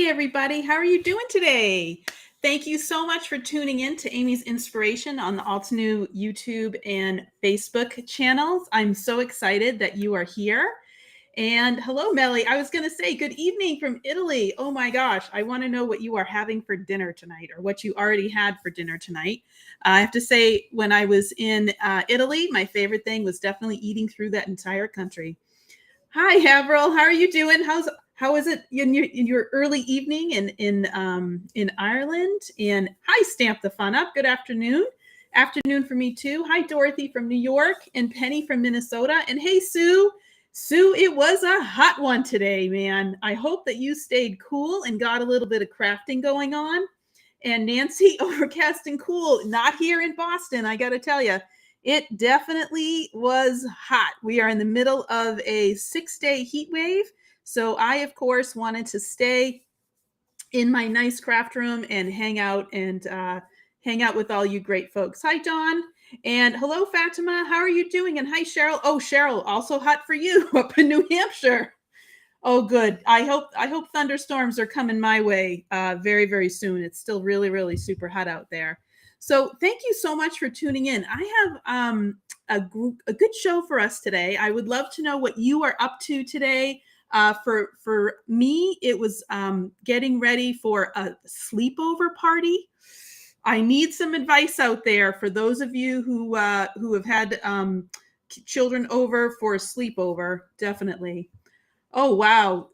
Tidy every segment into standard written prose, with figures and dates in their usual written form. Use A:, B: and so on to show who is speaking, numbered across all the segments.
A: Hi, everybody. How are you doing today? Thank you so much for tuning in to Amy's Inspiration on the Altenew YouTube and Facebook channels. I'm so excited that you are here. And hello, Melly. I was going to say good evening from Italy. Oh my gosh. I want to know what you are having for dinner tonight or what you already had for dinner tonight. I have to say, when I was in Italy, my favorite thing was definitely eating through that entire country. Hi, Avril. How are you doing? How is it in your early evening in Ireland? And hi, Stamp the Fun Up. Good afternoon. Afternoon for me too. Hi, Dorothy from New York and Penny from Minnesota. And hey, Sue. Sue, it was a hot one today, man. I hope that you stayed cool and got a little bit of crafting going on. And Nancy, overcast and cool. Not here in Boston, I got to tell you. It definitely was hot. We are in the middle of a 6-day heat wave. So I, of course, wanted to stay in my nice craft room and hang out with all you great folks. Hi, Dawn. And hello, Fatima. How are you doing? And hi, Cheryl. Oh, Cheryl, also hot for you up in New Hampshire. Oh, good. I hope thunderstorms are coming my way very, very soon. It's still really, really super hot out there. So thank you so much for tuning in. I have a good show for us today. I would love to know what you are up to today. For me, it was getting ready for a sleepover party. I need some advice out there for those of you who have had children over for a sleepover. Definitely. Oh, wow.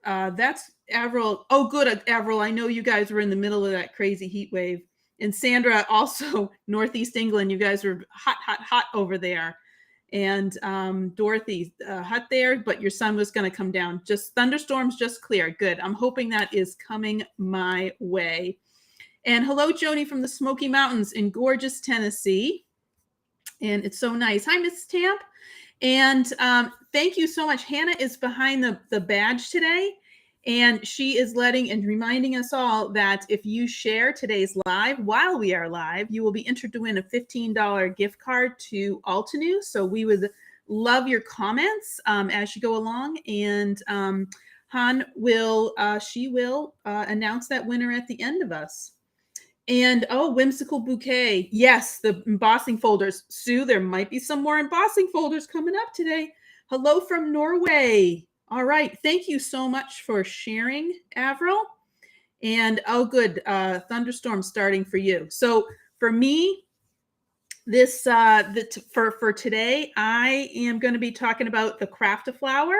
A: That's Avril. Oh, good, Avril. I know you guys were in the middle of that crazy heat wave. And Sandra, also Northeast England, you guys were hot, hot, hot over there. And Dorothy, hot there, but your sun was going to come down. Just thunderstorms just clear. Good. I'm hoping that is coming my way. And hello, Joni from the Smoky Mountains in gorgeous Tennessee. And it's so nice. Hi, Miss Tamp. And thank you so much. Hannah is behind the badge today. And she is letting and reminding us all that if you share today's live while we are live, you will be entered to win a $15 gift card to Altenew. So we would love your comments as you go along. And Han will, she will announce that winner at the end of us. And oh, whimsical bouquet. Yes, the embossing folders. Sue, there might be some more embossing folders coming up today. Hello from Norway. All right. Thank you so much for sharing, Avril. And oh, good. Thunderstorm starting for you. So for me, this for today, I am going to be talking about the Craft-A-Flower.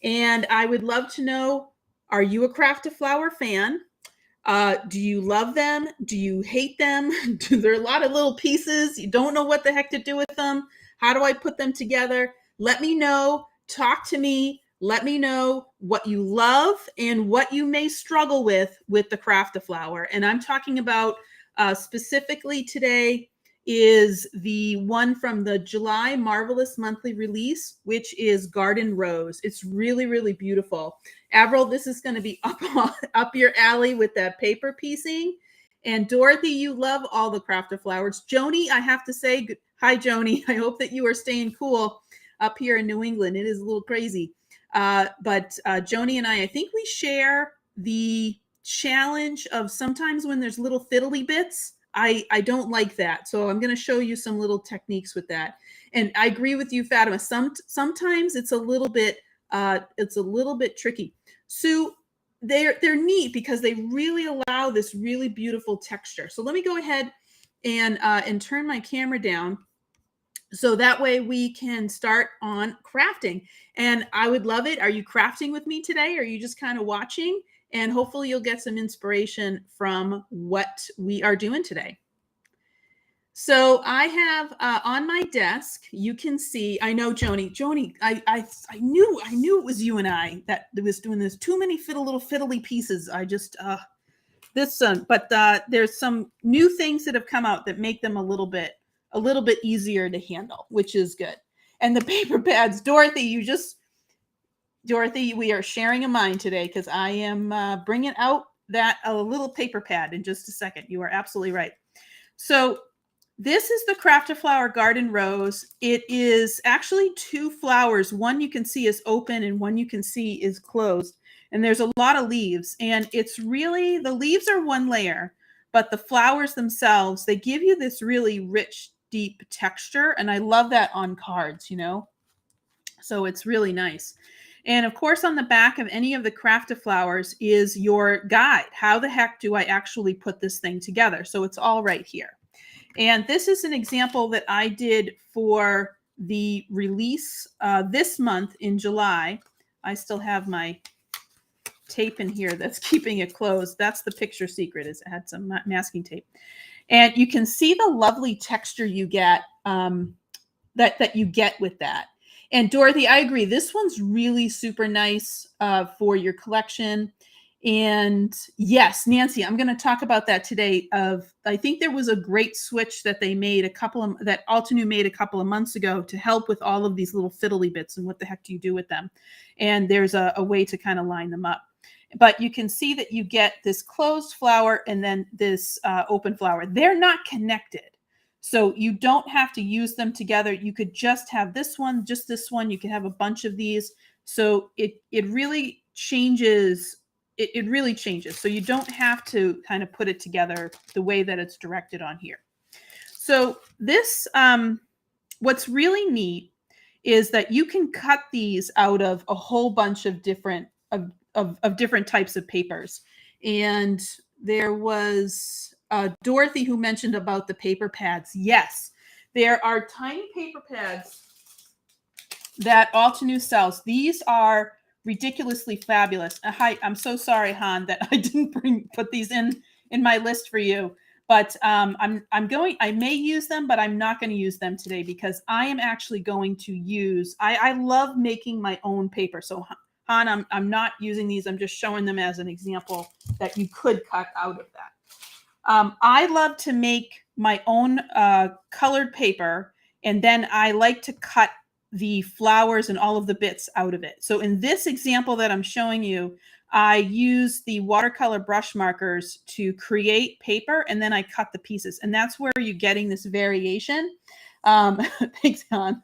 A: And I would love to know, are you a Craft-A-Flower fan? Do you love them? Do you hate them? There are a lot of little pieces. You don't know what the heck to do with them. How do I put them together? Let me know. Talk to me. Let me know what you love and what you may struggle with the Craft-A-Flower. And I'm talking about specifically today is the one from the July Marvelous Monthly Release, which is Garden Rose. It's really, really beautiful. Avril, this is going to be up your alley with that paper piecing. And Dorothy, you love all the Craft-A-Flowers. Joni, I have to say, hi, Joni. I hope that you are staying cool up here in New England. It is a little crazy. But Joni and I think we share the challenge of sometimes when there's little fiddly bits, I don't like that. So I'm going to show you some little techniques with that. And I agree with you, Fatima. Sometimes it's a little bit tricky. Sue, they're neat because they really allow this really beautiful texture. So let me go ahead and turn my camera down so that way we can start on crafting. And I would love it. Are you crafting with me today? Or are you just kind of watching? And hopefully you'll get some inspiration from what we are doing today. So I have on my desk, you can see, I know Joni, I knew it was you and I that was doing this. Too many little fiddly pieces. I just, but there's some new things that have come out that make them a little bit easier to handle, which is good. And the paper pads, Dorothy, we are sharing a mind today because I am bringing out a little paper pad in just a second. You are absolutely right. So this is the Craft-A-Flower Garden Rose. It is actually two flowers. One you can see is open and one you can see is closed. and there's a lot of leaves, and it's really, the leaves are one layer, but the flowers themselves, they give you this really rich, deep texture. And I love that on cards, you know? So it's really nice. And of course, on the back of any of the crafted flowers is your guide. How the heck do I actually put this thing together? So it's all right here. And this is an example that I did for the release this month in July. I still have my tape in here that's keeping it closed. That's the picture secret, is it had some masking tape. And you can see the lovely texture you get, that you get with that. And Dorothy, I agree. This one's really super nice for your collection. And yes, Nancy, I'm going to talk about that today. I think there was a great switch that they made that Altenew made a couple of months ago to help with all of these little fiddly bits and what the heck do you do with them. And there's a way to kind of line them up. But you can see that you get this closed flower and then this open flower. They're not connected. So you don't have to use them together. You could just have this one, just this one. You can have a bunch of these. So it really changes. It really changes. So you don't have to kind of put it together the way that it's directed on here. So this, what's really neat is that you can cut these out of a whole bunch of different different types of papers. And there was Dorothy who mentioned about the paper pads. Yes, there are tiny paper pads that Altenew sells. These are ridiculously fabulous. Hi, I'm so sorry, Han, that I didn't put these in my list for you. But I may use them, but I'm not going to use them today because I am actually going to use, I love making my own paper. So Han, I'm not using these. I'm just showing them as an example that you could cut out of that. I love to make my own colored paper, and then I like to cut the flowers and all of the bits out of it. So in this example that I'm showing you, I use the watercolor brush markers to create paper, and then I cut the pieces. And that's where you're getting this variation. Thanks, Han.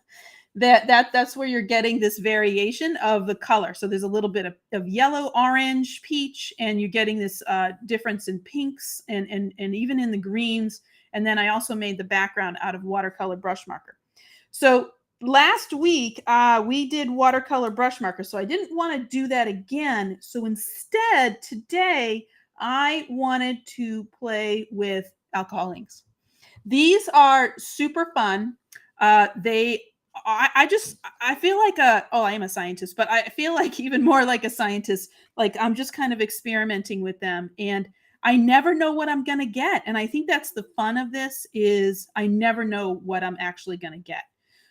A: That's where you're getting this variation of the color. So there's a little bit of yellow, orange, peach, and you're getting this difference in pinks and even in the greens. And then I also made the background out of watercolor brush marker. So last week we did watercolor brush marker. So I didn't want to do that again. So instead, today I wanted to play with alcohol inks. These are super fun. I feel like I am a scientist, but I feel like even more like a scientist. Like I'm just kind of experimenting with them, and I never know what I'm going to get. And I think that's the fun of this, is I never know what I'm actually going to get.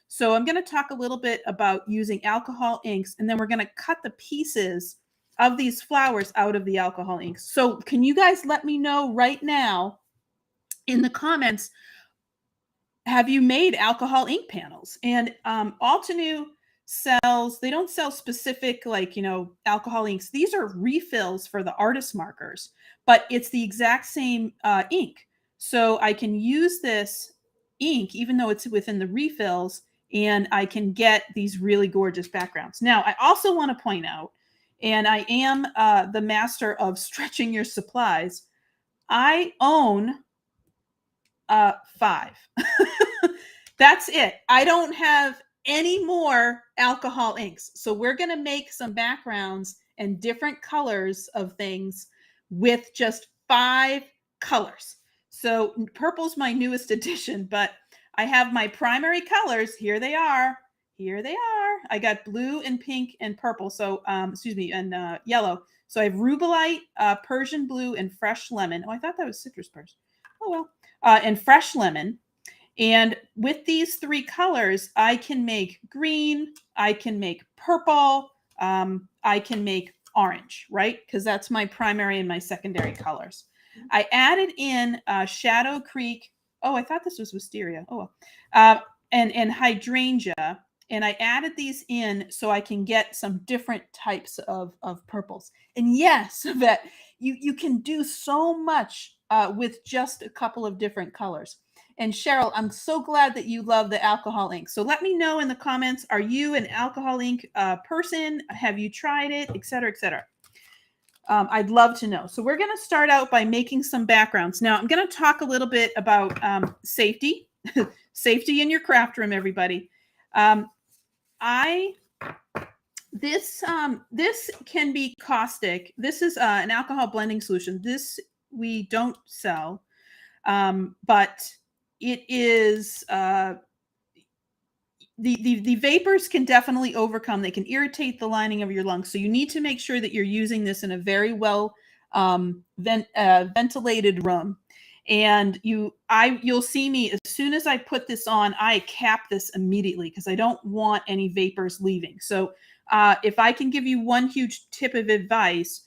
A: So I'm going to talk a little bit about using alcohol inks, and then we're going to cut the pieces of these flowers out of the alcohol inks. So can you guys let me know right now in the comments, have you made alcohol ink panels? And Altenew sells, they don't sell specific, like, you know, alcohol inks. These are refills for the artist markers, but it's the exact same ink. So I can use this ink, even though it's within the refills, and I can get these really gorgeous backgrounds. Now, I also want to point out, and I am the master of stretching your supplies, I own 5. That's it. I don't have any more alcohol inks. So we're going to make some backgrounds and different colors of things with just 5 colors. So purple's my newest addition, but I have my primary colors. Here they are. Here they are. I got blue and pink and purple. So, and yellow. So I have rubellite, Persian blue, and fresh lemon. Oh, I thought that was citrus burst. Oh, well. And fresh lemon. And with these 3 colors, I can make green, I can make purple, I can make orange, right? Because that's my primary and my secondary colors. I added in Shadow Creek. Oh, I thought this was wisteria. Oh, and hydrangea. And I added these in so I can get some different types of purples. And yes, Yvette, you can do so much with just a couple of different colors. And Cheryl, I'm so glad that you love the alcohol ink. So let me know in the comments, are you an alcohol ink person? Have you tried it, et cetera, et cetera? I'd love to know. So we're going to start out by making some backgrounds. Now I'm going to talk a little bit about safety, safety in your craft room, everybody. This can be caustic. This is an alcohol blending solution. This we don't sell, but it is the vapors can definitely overcome. They can irritate the lining of your lungs. So you need to make sure that you're using this in a very well ventilated room. And you'll see me as soon as I put this on, I cap this immediately because I don't want any vapors leaving. So if I can give you one huge tip of advice,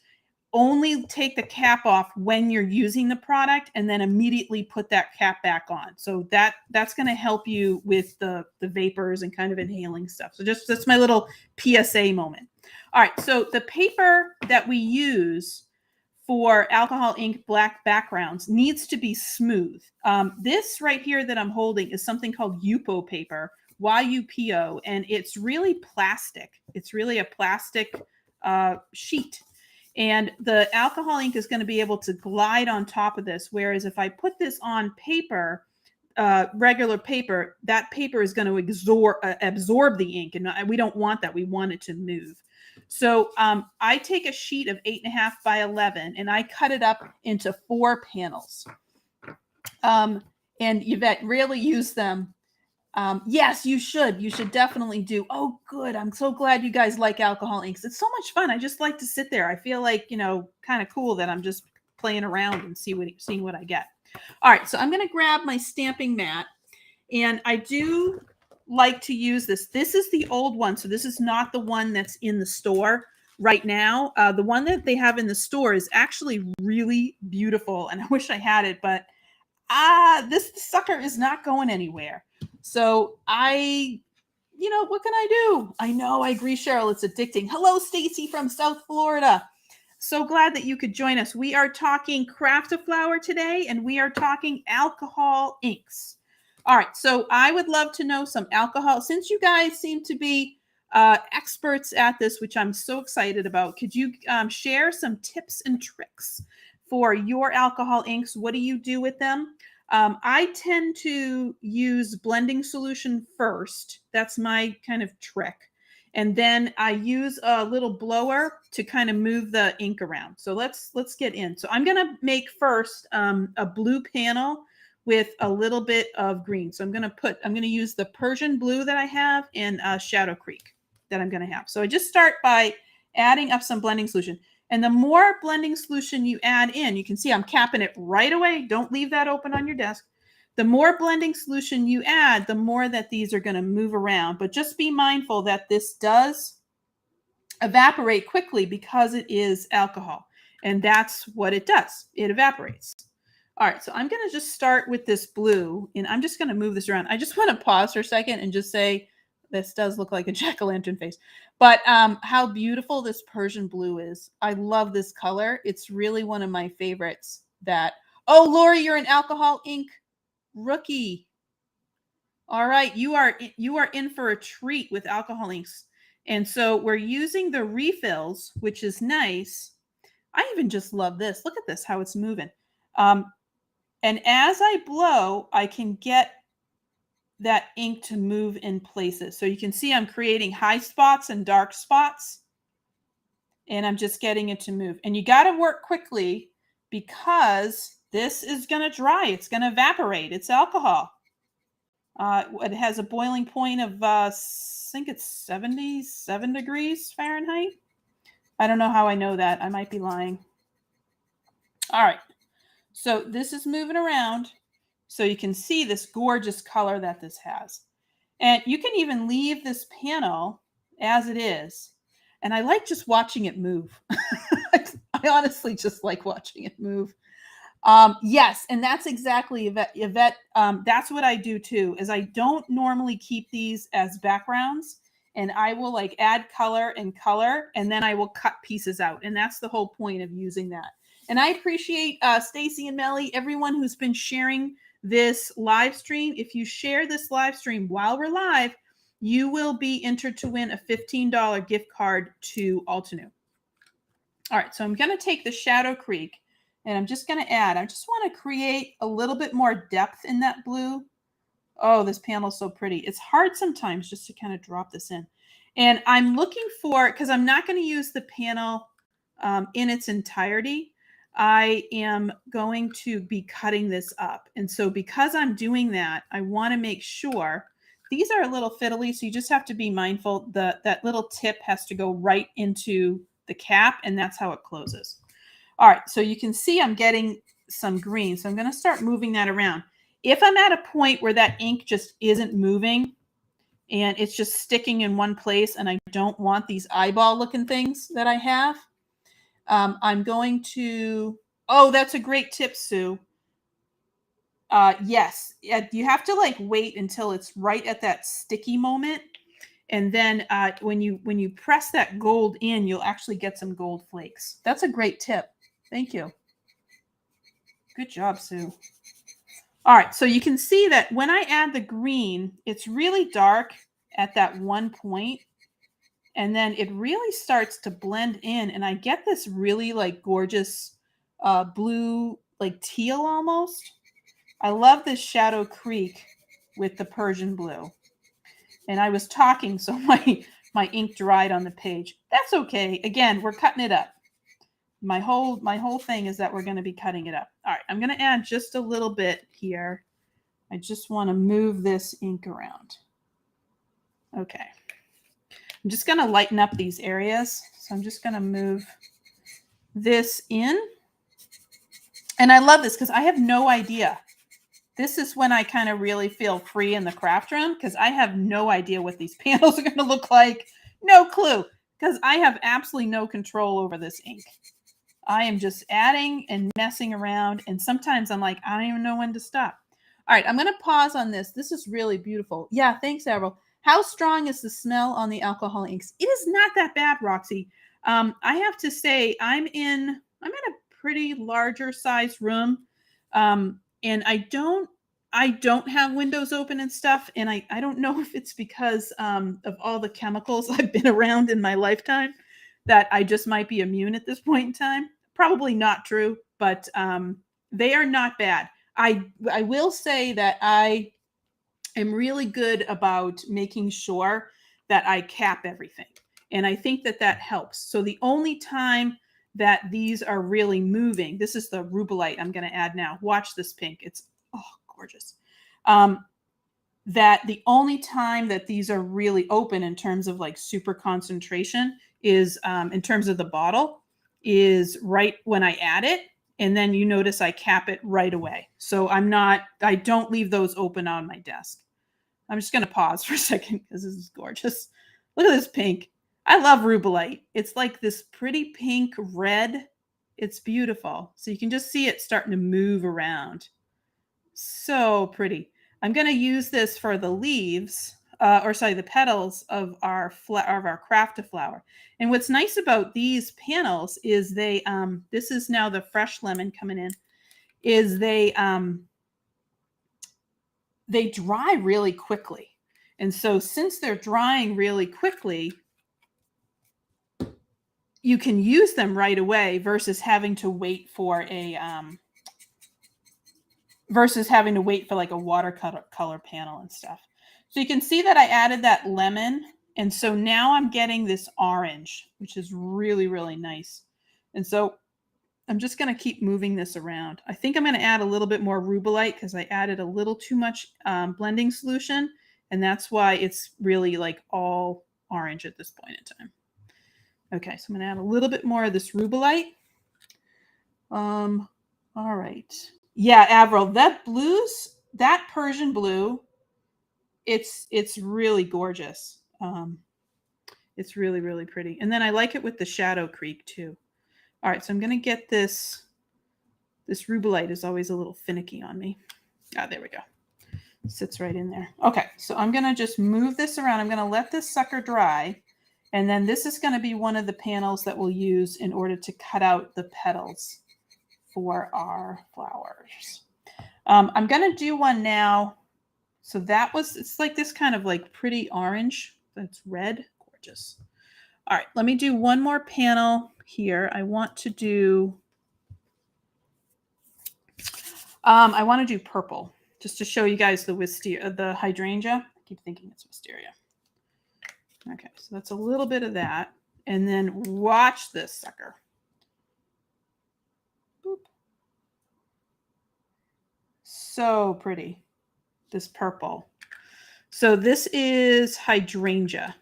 A: only take the cap off when you're using the product and then immediately put that cap back on. So that's going to help you with the vapors and kind of inhaling stuff. So that's my little PSA moment. All right. So the paper that we use for alcohol ink black backgrounds needs to be smooth. This right here that I'm holding is something called Yupo paper, YUPO, and it's really plastic. It's really a plastic sheet. And the alcohol ink is going to be able to glide on top of this. Whereas if I put this on paper, regular paper, that paper is going to absorb the ink. And we don't want that. We want it to move. So I take a sheet of 8.5 by 11 and I cut it up into 4 panels. And Yvette, really use them. Yes, you should. You should definitely do. Oh, good. I'm so glad you guys like alcohol inks. It's so much fun. I just like to sit there. I feel like, kind of cool that I'm just playing around and seeing what I get. All right. So I'm going to grab my stamping mat, and I do like to use this. This is the old one. So this is not the one that's in the store right now. The one that they have in the store is actually really beautiful. And I wish I had it, but this sucker is not going anywhere. So what can I do? I know, I agree, Cheryl, it's addicting. Hello, Stacy from South Florida. So glad that you could join us. We are talking Craft-A-Flower today, and we are talking alcohol inks. All right, so I would love to know some alcohol. Since you guys seem to be experts at this, which I'm so excited about, could you share some tips and tricks for your alcohol inks? What do you do with them? I tend to use blending solution first. That's my kind of trick. And then I use a little blower to kind of move the ink around. So let's get in. So I'm going to make first a blue panel with a little bit of green. So I'm going to use the Persian blue that I have and Shadow Creek that I'm going to have. So I just start by adding up some blending solution. And the more blending solution you add in, you can see I'm capping it right away. Don't leave that open on your desk. The more blending solution you add, the more that these are going to move around. But just be mindful that this does evaporate quickly because it is alcohol. And that's what it does. It evaporates. All right, so I'm going to just start with this blue, and I'm just going to move this around. I just want to pause for a second and just say, this does look like a jack-o'-lantern face. But how beautiful this Persian blue is. I love this color. It's really one of my favorites. Oh, Lori, you're an alcohol ink rookie. All right, you are in for a treat with alcohol inks. And so we're using the refills, which is nice. I even just love this. Look at this, how it's moving. And as I blow, I can get that ink to move in places. So you can see I'm creating high spots and dark spots, and I'm just getting it to move. And you got to work quickly because this is going to dry. It's going to evaporate. It's alcohol. It has a boiling point of, I think it's 77 degrees Fahrenheit. I don't know how I know that. I might be lying. All right. So this is moving around. So you can see this gorgeous color that this has. And you can even leave this panel as it is. And I like just watching it move. I honestly just like watching it move. Yes, and that's exactly, Yvette, that's what I do too, is I don't normally keep these as backgrounds. And I will like add color, and then I will cut pieces out. And that's the whole point of using that. And I appreciate Stacy and Melly, everyone who's been sharing this live stream. If you share this live stream while we're live, you will be entered to win a $15 gift card to Altenew. All right, so I'm going to take the Shadow Creek and I'm just going to add, I just want to create a little bit more depth in that blue. Oh, this panel is so pretty. It's hard sometimes just to kind of drop this in. And I'm looking for, because I'm not going to use the panel in its entirety, I am going to be cutting this up. And so because I'm doing that, I want to make sure, these are a little fiddly, so you just have to be mindful that that little tip has to go right into the cap, and that's how it closes. All right, so you can see I'm getting some green, so I'm going to start moving that around. If I'm at a point where that ink just isn't moving and it's just sticking in one place and I don't want these eyeball looking things that I have, I'm going to, oh, that's a great tip, Sue. Yes, you have to like wait until it's right at that sticky moment. And then when you press that gold in, you'll actually get some gold flakes. That's a great tip. Thank you. Good job, Sue. All right, so you can see that when I add the green, it's really dark at that one point, and then it really starts to blend in, and I get this really like gorgeous blue, like teal almost. I love this Shadow Creek with the Persian blue. And I was talking, so my ink dried on the page. That's okay. Again, we're cutting it up. My whole thing is that we're going to be cutting it up. All right, I'm going to add just a little bit here. I just want to move this ink around. Okay. I'm just going to lighten up these areas. So I'm just going to move this in. And I love this because I have no idea. This is when I kind of really feel free in the craft room because I have no idea what these panels are going to look like. No clue, because I have absolutely no control over this ink. I am just adding and messing around, and sometimes I'm like, I don't even know when to stop. All right, I'm going to pause on this. This is really beautiful. Yeah, thanks, Avril. How strong is the smell on the alcohol inks? It is not that bad, Roxy. I have to say I'm in a pretty larger size room, and I don't have windows open and stuff, and I don't know if it's because of all the chemicals I've been around in my lifetime that I just might be immune at this point in time. Probably not true, but they are not bad. I will say that I am really good about making sure that I cap everything. And I think that that helps. So the only time that these are really moving, this is the rubellite I'm going to add now. Watch this pink. It's gorgeous. That the only time that these are really open in terms of like super concentration is in terms of the bottle is right when I add it. And then you notice I cap it right away. So I don't leave those open on my desk. I'm just going to pause for a second because this is gorgeous. Look at this pink. I love rubellite. It's like this pretty pink red. It's beautiful. So you can just see it starting to move around. So pretty. I'm going to use this for the leaves, the petals of our craft flower. And what's nice about these panels is they, this is now the fresh lemon coming in, is they dry really quickly. And so since they're drying really quickly, you can use them right away versus having to wait for a like a watercolor panel and stuff. So you can see that I added that lemon. And so now I'm getting this orange, which is really, really nice. And so I'm just going to keep moving this around. I think I'm going to add a little bit more rubellite because I added a little too much blending solution. And that's why it's really like all orange at this point in time. Okay, so I'm going to add a little bit more of this rubellite. All right. Yeah, Avril, that Persian blue, it's really gorgeous. It's really, really pretty. And then I like it with the Shadow Creek too. All right, so I'm going to get this. This rubellite is always a little finicky on me. Ah, there we go. Sits right in there. Okay, so I'm going to just move this around. I'm going to let this sucker dry. And then this is going to be one of the panels that we'll use in order to cut out the petals for our flowers. I'm going to do one now. So it's like this kind of like pretty orange. That's red. Gorgeous. All right, let me do one more panel here, I want to do purple, just to show you guys the hydrangea. I keep thinking it's wisteria. Okay, so that's a little bit of that. And then watch this sucker. Boop. So pretty, this purple. So this is hydrangea,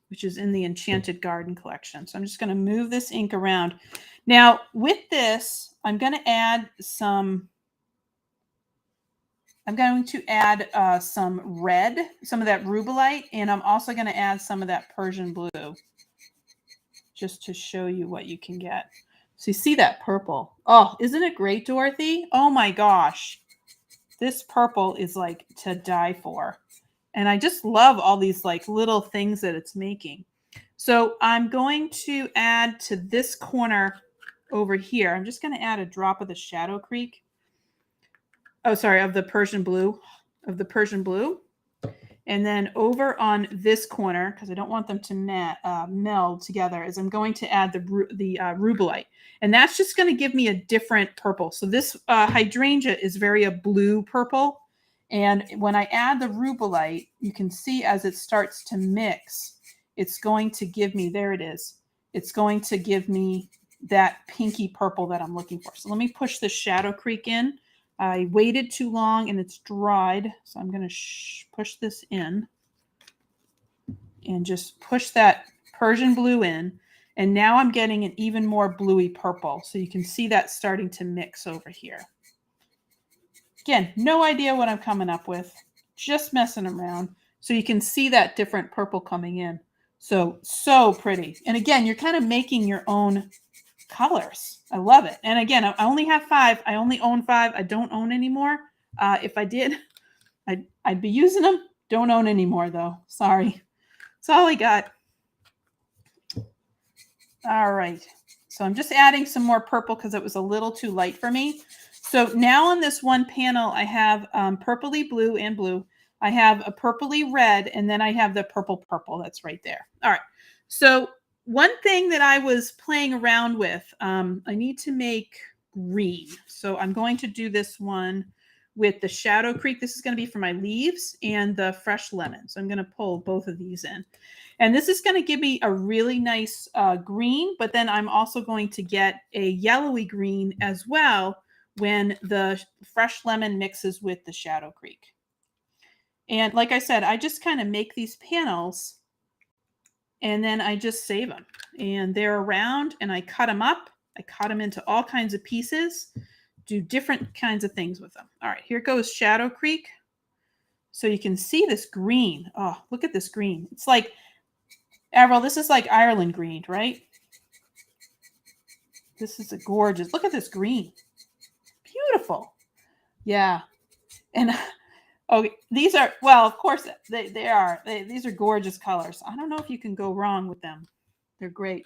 A: which is in the Enchanted Garden collection. So I'm just going to move this ink around. Now with this, I'm going to add some some red, some of that rubellite, and I'm also going to add some of that Persian blue, just to show you what you can get. So you see that purple. Oh, isn't it great, Dorothy? Oh my gosh. This purple is like to die for. And I just love all these like little things that it's making. So I'm going to add to this corner over here. I'm just going to add a drop of the Shadow Creek. Oh, sorry, of the Persian blue. And then over on this corner, because I don't want them to meld together, is I'm going to add the rubellite. And that's just going to give me a different purple. So this hydrangea is very a blue purple. And when I add the rubellite, you can see as it starts to mix, it's going to give me, there it is. It's going to give me that pinky purple that I'm looking for. So let me push the Shadow Creek in. I waited too long and it's dried. So I'm going to push this in and just push that Persian blue in. And now I'm getting an even more bluey purple. So you can see that starting to mix over here. Again, no idea what I'm coming up with, just messing around. So you can see that different purple coming in. So pretty. And again, you're kind of making your own colors. I love it. And again, I only have 5. I only own 5. I don't own anymore. If I did, I'd be using them. Don't own anymore though. Sorry. That's all I got. All right. So I'm just adding some more purple because it was a little too light for me. So now on this one panel, I have purpley blue and blue. I have a purpley red, and then I have the purple that's right there. All right. So one thing that I was playing around with, I need to make green. So I'm going to do this one with the Shadow Creek. This is going to be for my leaves and the fresh lemon. So I'm going to pull both of these in. And this is going to give me a really nice green, but then I'm also going to get a yellowy green as well when the fresh lemon mixes with the Shadow Creek. And like I said, I just kind of make these panels and then I just save them. And they're around and I cut them up. I cut them into all kinds of pieces, do different kinds of things with them. All right, here goes Shadow Creek. So you can see this green. Oh, look at this green. It's like, Avril, this is like Ireland green, right? This is a gorgeous, look at this green. Beautiful. Yeah. And okay, these are, well, of course they are. These are gorgeous colors. I don't know if you can go wrong with them. They're great.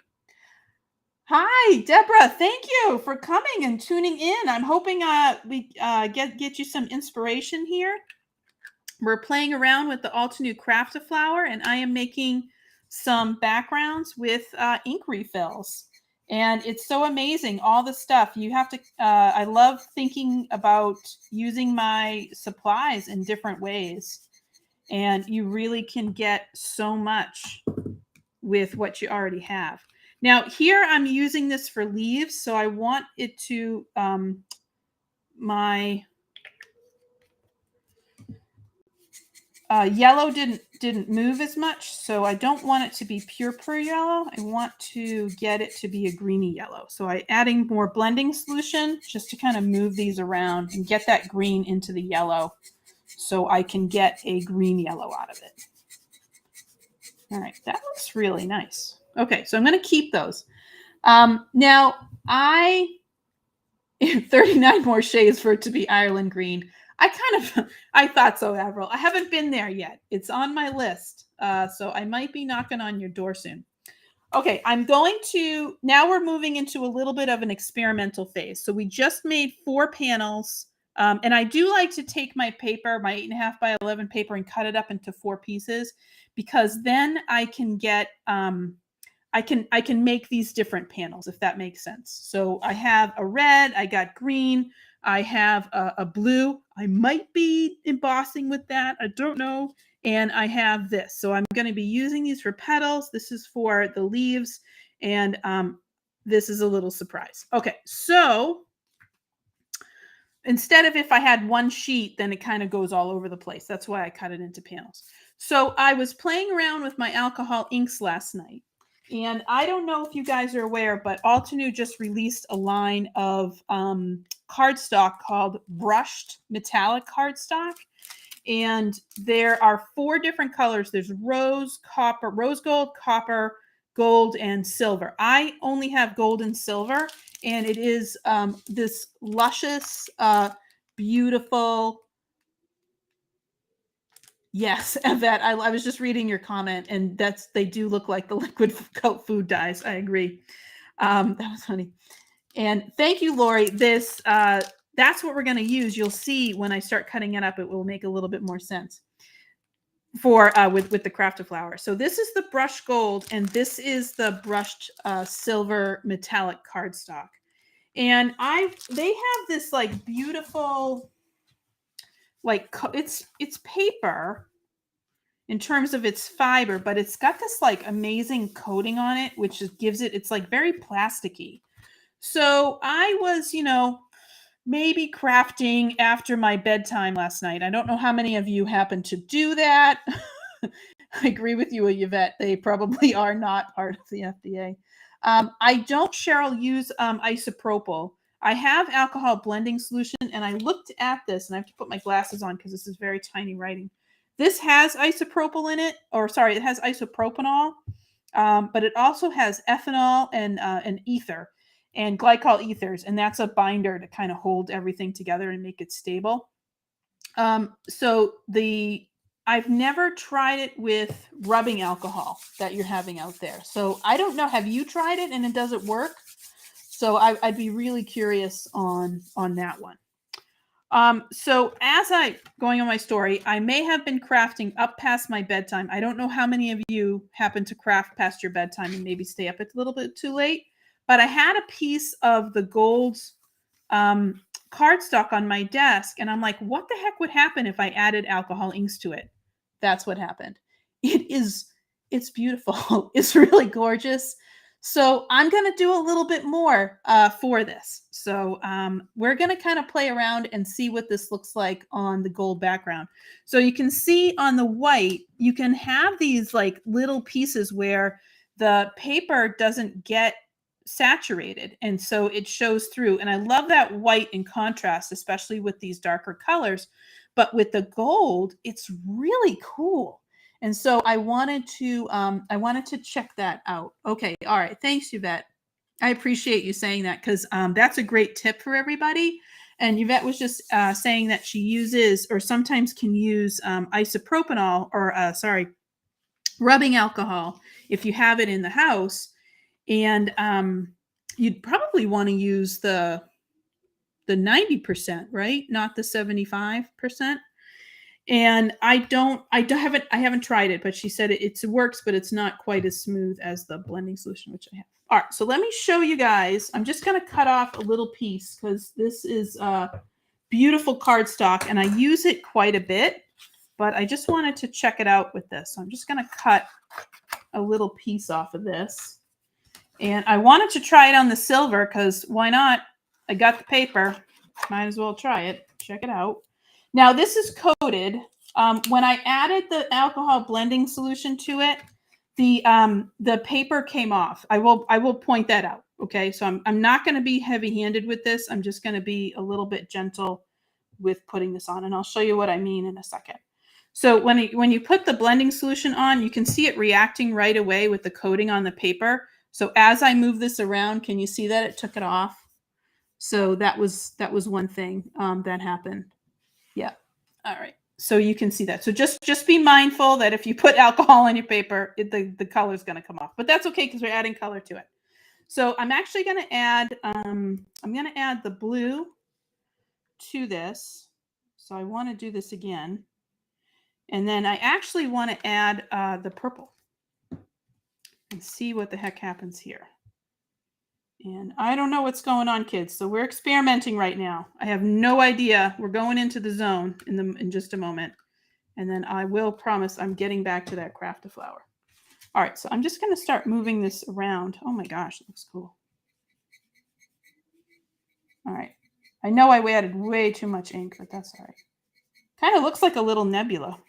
A: Hi, Deborah. Thank you for coming and tuning in. I'm hoping we get you some inspiration here. We're playing around with the Altenew Craft-A-Flower, and I am making some backgrounds with ink refills. And it's so amazing, all the stuff. You have to, I love thinking about using my supplies in different ways. And you really can get so much with what you already have. Now here I'm using this for leaves. So I want it to, my yellow didn't move as much, so I don't want it to be pure yellow. I want to get it to be a greeny yellow. So I'm adding more blending solution just to kind of move these around and get that green into the yellow so I can get a green yellow out of it. All right, that looks really nice. Okay, so I'm going to keep those. Now, 39 more shades for it to be Ireland green. I thought so, Avril. I haven't been there yet. It's on my list. So I might be knocking on your door soon. Okay, now we're moving into a little bit of an experimental phase. So we just made 4 panels. And I do like to take my paper, my 8.5 by 11 paper, and cut it up into 4 pieces, because then I can get, I I can make these different panels, if that makes sense. So I have a red, I got green, I have a blue. I might be embossing with that. I don't know. And I have this. So I'm going to be using these for petals. This is for the leaves. And this is a little surprise. Okay, so instead of if I had one sheet, then it kind of goes all over the place. That's why I cut it into panels. So I was playing around with my alcohol inks last night. And I don't know if you guys are aware, but Altenew just released a line of cardstock called brushed metallic cardstock. And there are 4 different colors. There's rose, copper, rose gold, copper, gold, and silver. I only have gold and silver, and it is this luscious, beautiful. Yes, Yvette, I was just reading your comment, and they do look like the liquid coat food dyes. I agree. That was funny. And thank you, Lori. This that's what we're going to use. You'll see when I start cutting it up, it will make a little bit more sense for with the crafted flower. So this is the brushed gold, and this is the brushed silver metallic cardstock. And they have this like beautiful, like it's paper in terms of its fiber, but it's got this like amazing coating on it, which gives it's like very plasticky. So I was, maybe crafting after my bedtime last night. I don't know how many of you happen to do that. I agree with you, Yvette. They probably are not part of the FDA. I don't, Cheryl, use isopropyl. I have alcohol blending solution, and I looked at this, and I have to put my glasses on because this is very tiny writing. This has isopropyl in it, or sorry, it has isopropanol, but it also has ethanol and ether and glycol ethers, and that's a binder to kind of hold everything together and make it stable. So I've never tried it with rubbing alcohol that you're having out there. So I don't know. Have you tried it and does it work? So I'd be really curious on that one. So as going on my story, I may have been crafting up past my bedtime. I don't know how many of you happen to craft past your bedtime and maybe stay up a little bit too late, but I had a piece of the gold cardstock on my desk, and I'm like, what the heck would happen if I added alcohol inks to it? That's what happened. It's beautiful. It's really gorgeous. So I'm going to do a little bit more for this. So we're going to kind of play around and see what this looks like on the gold background. So you can see on the white, you can have these like little pieces where the paper doesn't get saturated, and so it shows through. And I love that white in contrast, especially with these darker colors. But with the gold, it's really cool. And so I wanted to check that out. Okay, all right. Thanks, Yvette. I appreciate you saying that because that's a great tip for everybody. And Yvette was just saying that she uses or sometimes can use isopropanol or rubbing alcohol if you have it in the house. And you'd probably want to use the 90%, right? Not the 75%. And I haven't tried it, but she said it works, but it's not quite as smooth as the blending solution, which I have. All right, so let me show you guys. I'm just going to cut off a little piece because this is beautiful cardstock, and I use it quite a bit, but I just wanted to check it out with this. So I'm just going to cut a little piece off of this. And I wanted to try it on the silver because why not? I got the paper. Might as well try it. Check it out. Now this is coated. When I added the alcohol blending solution to it, the paper came off. I will point that out. Okay, so I'm not going to be heavy-handed with this. I'm just going to be a little bit gentle with putting this on, and I'll show you what I mean in a second. So when you put the blending solution on, you can see it reacting right away with the coating on the paper. So as I move this around, can you see that it took it off? So that was one thing that happened. Yeah. All right. So you can see that. So just be mindful that if you put alcohol on your paper, the color is going to come off. But that's okay because we're adding color to it. So I'm actually going to add the blue to this. So I want to do this again. And then I actually want to add the purple. and see what the heck happens here. And I don't know what's going on, kids. So we're experimenting right now. I have no idea. We're going into the zone in just a moment. And then I will promise I'm getting back to that craft a flower. All right, so I'm just going to start moving this around. Oh my gosh, it looks cool. All right. I know I added way too much ink, but that's all right. Kind of looks like a little nebula.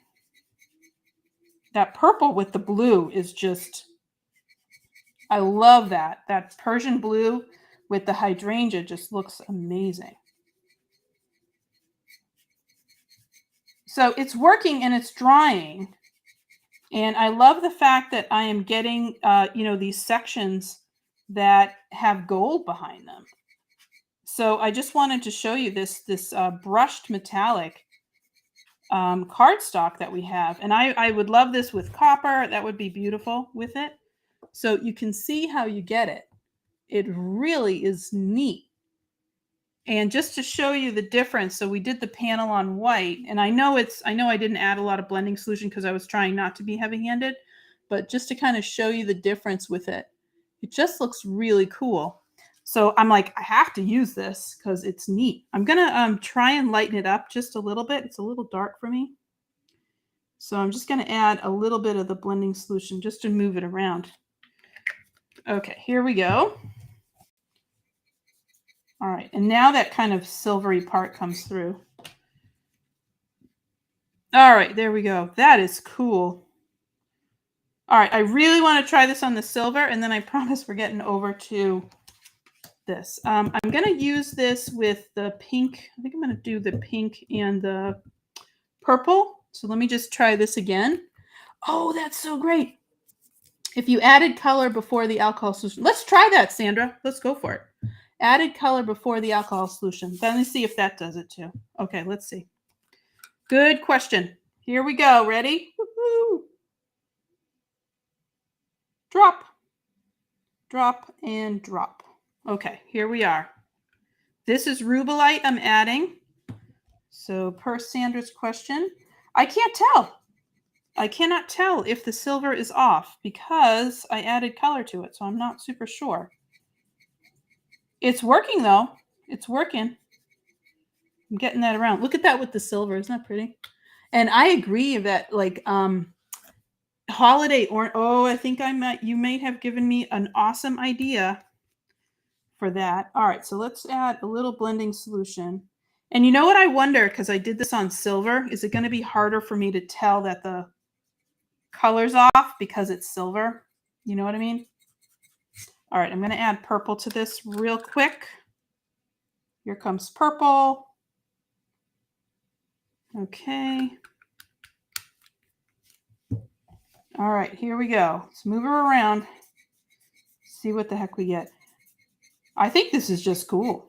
A: That purple with the blue is just, I love that. That Persian blue with the hydrangea just looks amazing. So it's working and it's drying. And I love the fact that I am getting, these sections that have gold behind them. So I just wanted to show you this brushed metallic cardstock that we have. And I would love this with copper. That would be beautiful with it. So you can see how you get it. It really is neat. And just to show you the difference, so we did the panel on white, and I know I didn't add a lot of blending solution because I was trying not to be heavy-handed, but just to kind of show you the difference with it, it just looks really cool. So I'm like, I have to use this because it's neat. I'm gonna try and lighten it up just a little bit. It's a little dark for me. So I'm just gonna add a little bit of the blending solution just to move it around. Okay, here we go. All right, and now that kind of silvery part comes through. All right, there we go. That is cool. All right, I really want to try this on the silver, and then I promise we're getting over to this. I'm going to use this with the pink. I think I'm going to do the pink and the purple. So let me just try this again. Oh, that's so great. If you added color before the alcohol solution. Let's try that, Sandra. Let's go for it. Added color before the alcohol solution. Let me see if that does it too. Okay, let's see. Good question. Here we go. Ready? Woo-hoo. Drop. Drop and drop. Okay, here we are. This is rubellite I'm adding. So per Sandra's question, I can't tell. I cannot tell if the silver is off because I added color to it. So I'm not super sure. It's working though. It's working. I'm getting that around. Look at that with the silver. Isn't that pretty? And I agree that like holiday or I think you may have given me an awesome idea for that. All right, so let's add a little blending solution. And you know what I wonder, because I did this on silver, is it going to be harder for me to tell that the color's off because it's silver? You know what I mean? All right, I'm going to add purple to this real quick. Here comes purple. Okay. All right, here we go. Let's move her around. See what the heck we get. I think this is just cool.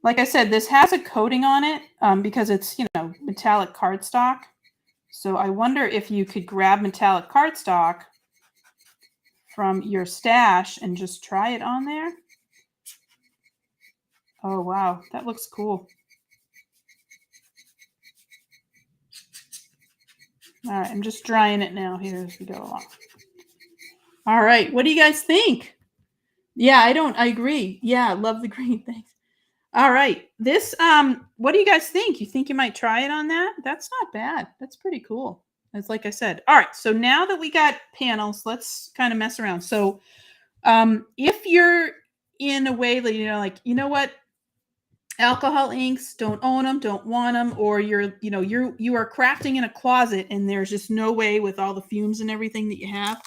A: Like I said, this has a coating on it because it's, metallic cardstock. So I wonder if you could grab metallic cardstock from your stash and just try it on there. Oh, wow. That looks cool. All right. I'm just drying it now here as we go along. All right. What do you guys think? Yeah, I agree. Yeah, I love the green. Thanks. All right. This, what do you guys think? You think you might try it on that? That's not bad. That's pretty cool. It's like I said. All right. So now that we got panels, let's kind of mess around. So if you're in a way that, you know what? Alcohol inks, don't own them, don't want them, or you are crafting in a closet and there's just no way with all the fumes and everything that you have.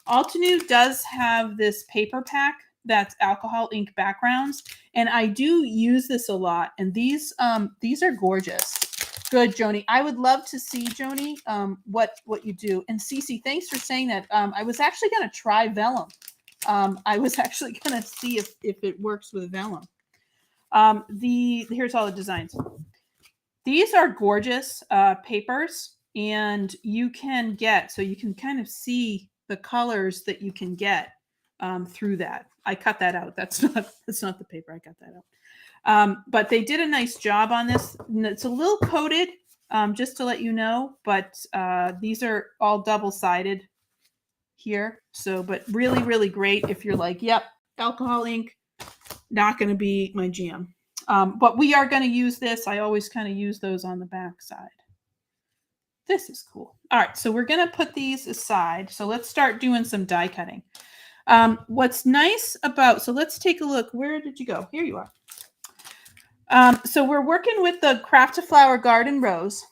A: Altenew does have this paper pack that's alcohol ink backgrounds, and I do use this a lot. And these are gorgeous. Good, Joni. I would love to see, Joni, what you do. And Cece, thanks for saying that. I was actually going to try vellum. I was actually going to see if it works with vellum. Here's all the designs. These are gorgeous papers, and you can kind of see the colors that you can get through that. I cut that out. That's not the paper. I cut that out. But they did a nice job on this. It's a little coated, just to let you know, but these are all double-sided. here. So, but really, really great if you're like, yep, alcohol ink, not going to be my jam. But we are going to use this. I always kind of use those on the back side. This is cool. All right, so we're going to put these aside. So let's start doing some die cutting. What's nice about, so let's take a look. Where did you go? Here you are. So we're working with the Craft a Flower Garden Rose.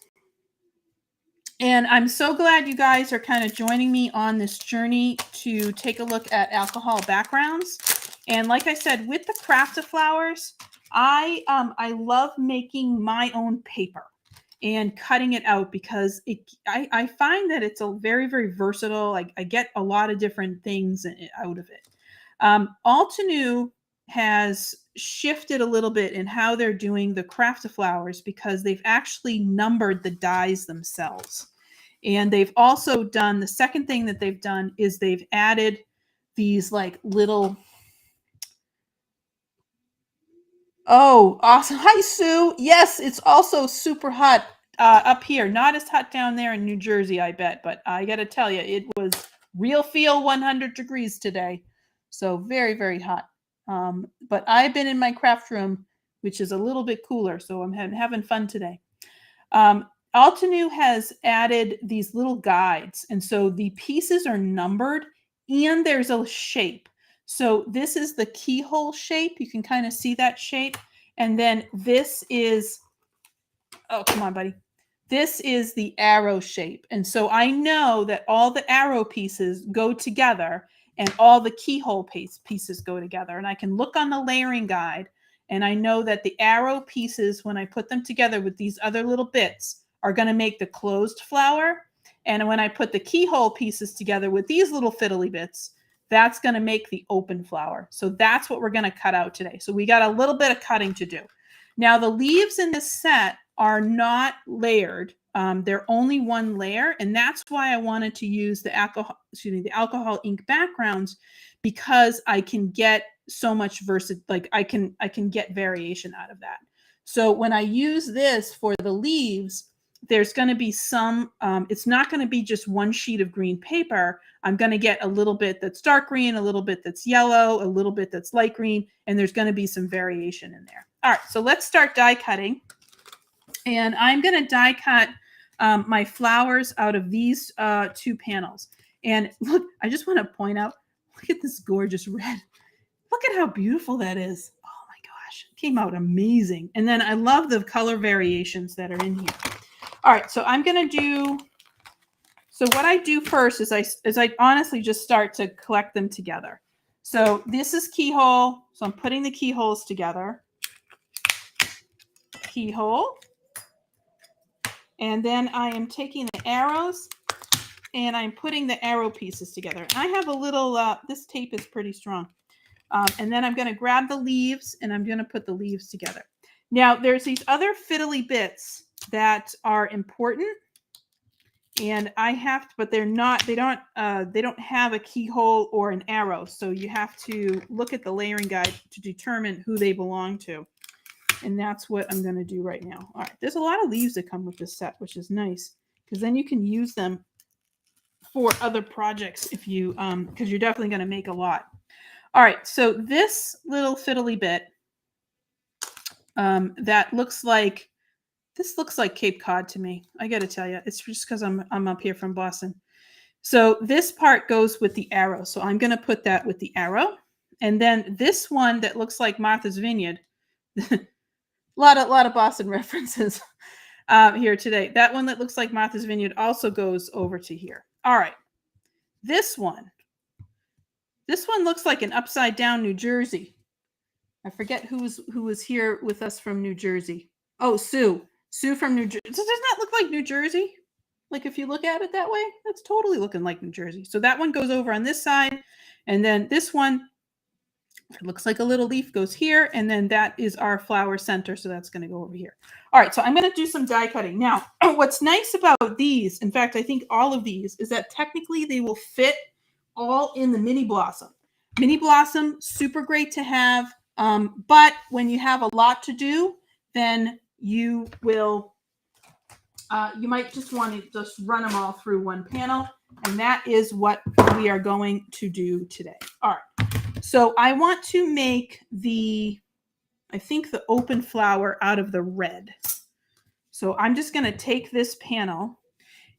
A: And I'm so glad you guys are kind of joining me on this journey to take a look at alcohol backgrounds. And like I said, with the Craft a Flowers, I love making my own paper and cutting it out because I find that it's a very, very versatile. I get a lot of different things out of it. Altenew has shifted a little bit in how they're doing the Craft a Flowers because they've actually numbered the dies themselves. And they've also done, the second thing that they've done is they've added these like little, oh, awesome. Hi, Sue. Yes, it's also super hot up here. Not as hot down there in New Jersey, I bet. But I got to tell you, it was real feel 100 degrees today. So very, very hot. But I've been in my craft room, which is a little bit cooler. So I'm having fun today. Altenew has added these little guides. And so the pieces are numbered and there's a shape. So this is the keyhole shape. You can kind of see that shape. And then this is, oh, come on, buddy. This is the arrow shape. And so I know that all the arrow pieces go together and all the keyhole pieces go together. And I can look on the layering guide and I know that the arrow pieces, when I put them together with these other little bits, are going to make the closed flower. And when I put the keyhole pieces together with these little fiddly bits, that's going to make the open flower. So that's what we're going to cut out today. So we got a little bit of cutting to do. Now the leaves in this set are not layered. They're only one layer. And that's why I wanted to use the alcohol ink backgrounds, because I can get so much like I can get variation out of that. So when I use this for the leaves, there's going to be some, it's not going to be just one sheet of green paper. I'm going to get a little bit that's dark green, a little bit that's yellow, a little bit that's light green, and there's going to be some variation in there. All right, so let's start die cutting. And I'm going to die cut my flowers out of these two panels. And look, I just want to point out, look at this gorgeous red. Look at how beautiful that is. Oh my gosh, it came out amazing. And then I love the color variations that are in here. All right, so I'm going to do, so what I do first is I honestly just start to collect them together. So this is keyhole. So I'm putting the keyholes together. Keyhole. And then I am taking the arrows and I'm putting the arrow pieces together. I have a little, this tape is pretty strong. And then I'm going to grab the leaves and I'm going to put the leaves together. Now there's these other fiddly bits that are important, and I have to, but they're not, they don't have a keyhole or an arrow. So you have to look at the layering guide to determine who they belong to. And that's what I'm going to do right now. All right. There's a lot of leaves that come with this set, which is nice because then you can use them for other projects if you, because you're definitely going to make a lot. All right. So this little fiddly bit, that looks like, this looks like Cape Cod to me. I got to tell you, it's just because I'm up here from Boston. So this part goes with the arrow. So I'm going to put that with the arrow. And then this one that looks like Martha's Vineyard, a lot of Boston references here today. That one that looks like Martha's Vineyard also goes over to here. All right. This one looks like an upside down New Jersey. I forget who was here with us from New Jersey. Oh, Sue from New Jersey. Does that look like New Jersey? Like if you look at it that way, that's totally looking like New Jersey. So that one goes over on this side. And then this one, it looks like a little leaf goes here. And then that is our flower center. So that's going to go over here. All right. So I'm going to do some die cutting. Now, what's nice about these, in fact, I think all of these, is that technically they will fit all in the mini blossom. Mini blossom, super great to have. But when you have a lot to do, then you will You might just want to just run them all through one panel. And that is what we are going to do today. All right. So I want to make I think the open flower out of the red. So I'm just going to take this panel,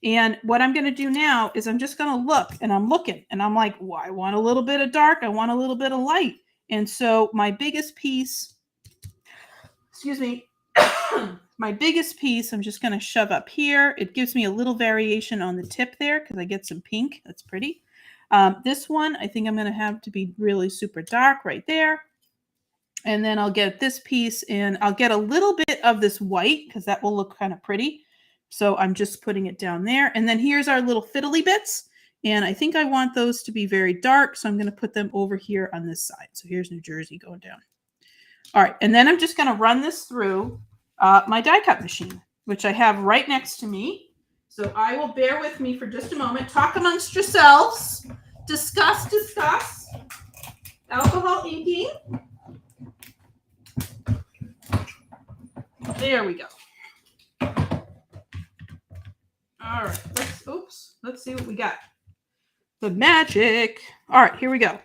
A: and what I'm going to do now is I'm just going to look, and I'm looking, and I'm like, well, I want a little bit of dark. I want a little bit of light. And so my biggest piece, excuse me, my biggest piece, I'm just going to shove up here. It gives me a little variation on the tip there because I get some pink. That's pretty. This one, I think I'm going to have to be really super dark right there. And then I'll get this piece, and I'll get a little bit of this white because that will look kind of pretty. So I'm just putting it down there. And then here's our little fiddly bits. And I think I want those to be very dark. So I'm going to put them over here on this side. So here's New Jersey going down. All right. And then I'm just going to run this through my die cut machine, which I have right next to me. So I will bear with me for just a moment. Talk amongst yourselves. Discuss. Alcohol inking. There we go. All right, let's see what we got. The magic. All right, here we go.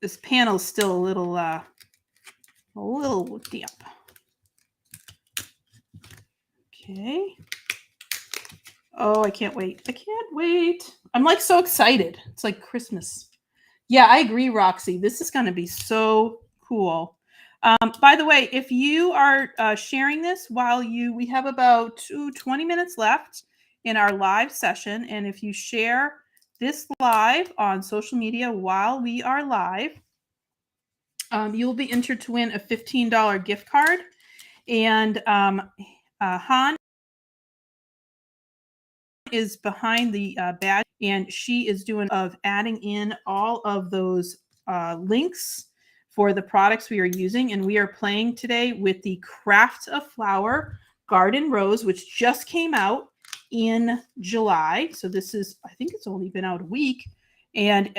A: This panel's still a little damp. Okay. Oh, I can't wait. I can't wait. I'm like so excited. It's like Christmas. Yeah, I agree, Roxy. This is going to be so cool. By the way, if you are sharing this while we have about 20 minutes left in our live session. And if you share this live on social media while we are live, you'll be entered to win a $15 gift card. And Han is behind the badge, and she is doing of adding in all of those links for the products we are using. And we are playing today with the Craft a Flower Garden Rose, which just came out in July. So this is, I think it's only been out a week. And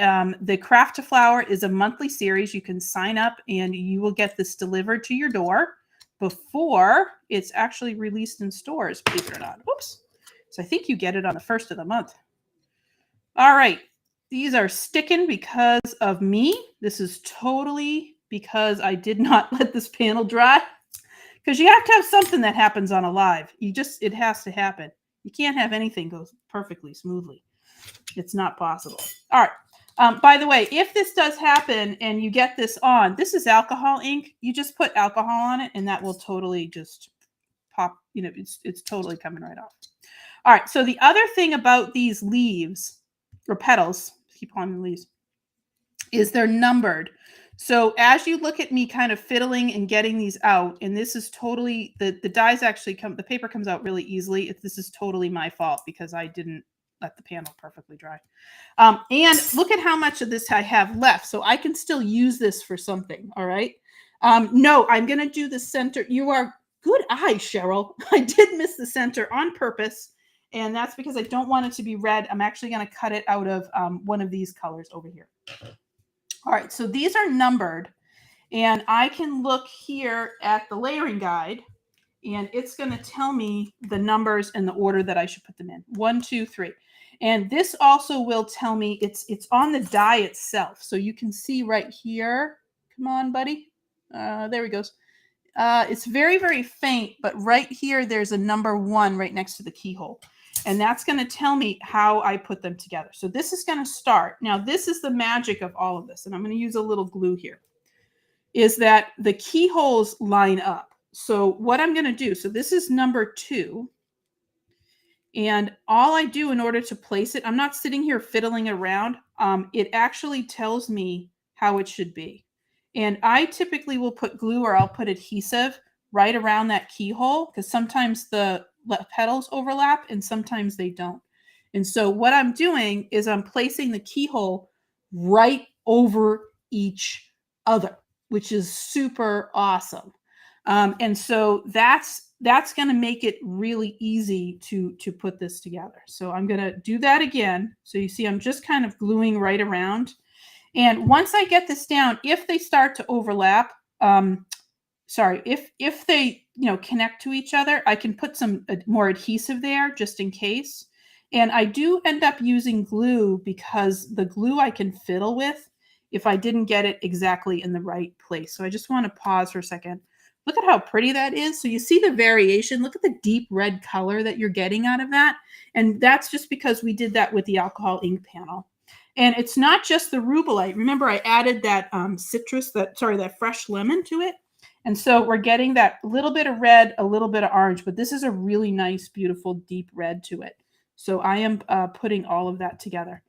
A: the Craft a Flower is a monthly series. You can sign up and you will get this delivered to your door before it's actually released in stores, believe it or not. Whoops. So I think you get it on the 1st of the month. All right. These are sticking because of me. This is totally because I did not let this panel dry. Because you have to have something that happens on a live. It has to happen. You can't have anything go perfectly smoothly. It's not possible. All right. By the way, if this does happen and you get this on, this is alcohol ink. You just put alcohol on it and that will totally just pop. You know, it's totally coming right off. All right. So the other thing about these leaves or petals, keep calling them leaves, is they're numbered. So as you look at me kind of fiddling and getting these out, and this is totally, the dies actually the paper comes out really easily. This is totally my fault because I didn't let the panel perfectly dry. And look at how much of this I have left. So I can still use this for something. All right. No, I'm going to do the center. You are good eye, Cheryl. I did miss the center on purpose. And that's because I don't want it to be red. I'm actually going to cut it out of one of these colors over here. All right, so these are numbered. And I can look here at the layering guide. And it's going to tell me the numbers and the order that I should put them in. 1, 2, 3. And this also will tell me it's on the die itself. So you can see right here. Come on, buddy. There he goes. It's very, very faint. But right here, there's a number 1 right next to the keyhole. And that's going to tell me how I put them together. So this is going to start. Now, this is the magic of all of this. And I'm going to use a little glue here. Is that the keyholes line up. So what I'm going to do, so this is number 2. And all I do in order to place it, I'm not sitting here fiddling around. It actually tells me how it should be. And I typically will put glue or I'll put adhesive right around that keyhole because sometimes the petals overlap and sometimes they don't. And so what I'm doing is I'm placing the keyhole right over each other, which is super awesome. And so that's going to make it really easy to put this together. So I'm going to do that again. So you see, I'm just kind of gluing right around. And once I get this down, if they start to overlap, sorry, if they, connect to each other, I can put some more adhesive there just in case. And I do end up using glue because the glue I can fiddle with if I didn't get it exactly in the right place. So I just want to pause for a second. Look at how pretty that is. So you see the variation. Look at the deep red color that you're getting out of that. And that's just because we did that with the alcohol ink panel. And it's not just the rubellite. Remember, I added that that fresh lemon to it. And so we're getting that little bit of red, a little bit of orange, but this is a really nice, beautiful, deep red to it. So I am putting all of that together.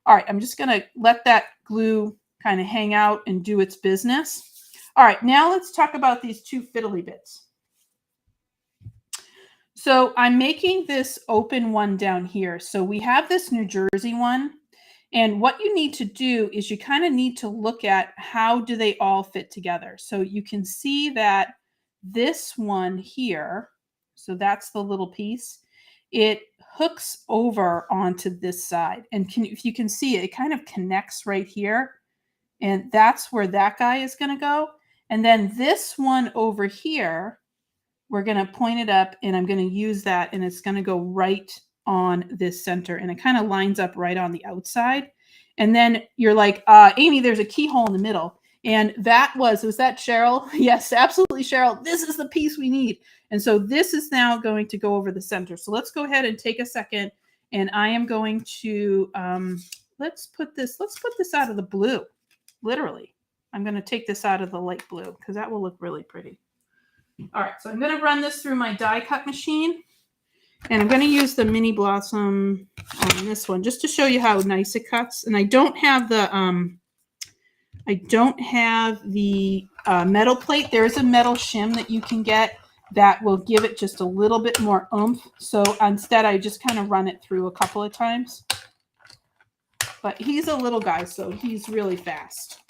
A: All right, I'm just going to let that glue kind of hang out and do its business. All right, now let's talk about these two fiddly bits. So I'm making this open one down here. So we have this New Jersey one. And what you need to do is you kind of need to look at how do they all fit together. So you can see that this one here, so that's the little piece, it hooks over onto this side. And if you can see it, it kind of connects right here. And that's where that guy is going to go. And then this one over here, we're going to point it up and I'm going to use that and it's going to go right on this center. And it kind of lines up right on the outside. And then you're like, Amy, there's a keyhole in the middle. And was that Cheryl? Yes, absolutely, Cheryl. This is the piece we need. And so this is now going to go over the center. So let's go ahead and take a second. And I am going to, let's put this out of the blue, literally. I'm going to take this out of the light blue because that will look really pretty. All right, so I'm going to run this through my die cut machine. And I'm going to use the Mini Blossom on this one just to show you how nice it cuts. And I don't have the metal plate. There's a metal shim that you can get that will give it just a little bit more oomph. So instead, I just kind of run it through a couple of times. But he's a little guy, so he's really fast.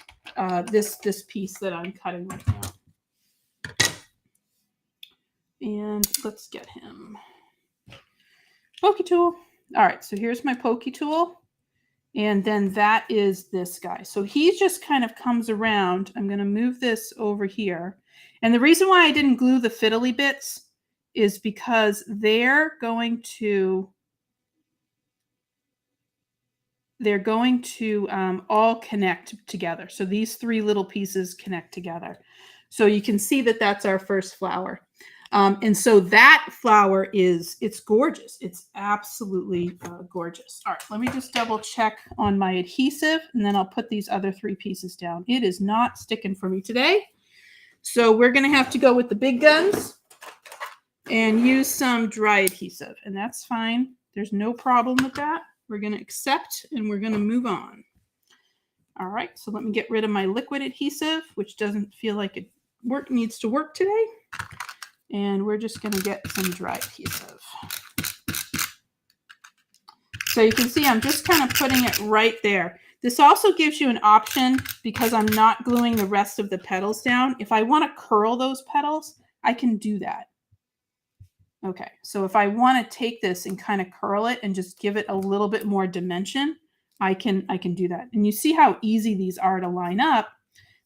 A: This piece that I'm cutting right now. And let's get him. Pokey tool. All right, so here's my pokey tool. And then that is this guy. So he just kind of comes around. I'm going to move this over here. And the reason why I didn't glue the fiddly bits is because they're going to all connect together. So these three little pieces connect together. So you can see that that's our first flower. And so that flower it's gorgeous. It's absolutely gorgeous. All right, let me just double check on my adhesive and then I'll put these other three pieces down. It is not sticking for me today. So we're going to have to go with the big guns and use some dry adhesive. And that's fine. There's no problem with that. We're going to accept and we're going to move on. All right, so let me get rid of my liquid adhesive, which doesn't feel like it needs to work today. And we're just going to get some dry adhesive. So you can see I'm just kind of putting it right there. This also gives you an option because I'm not gluing the rest of the petals down. If I want to curl those petals, I can do that. Okay, so if I want to take this and kind of curl it and just give it a little bit more dimension, I can do that. And you see how easy these are to line up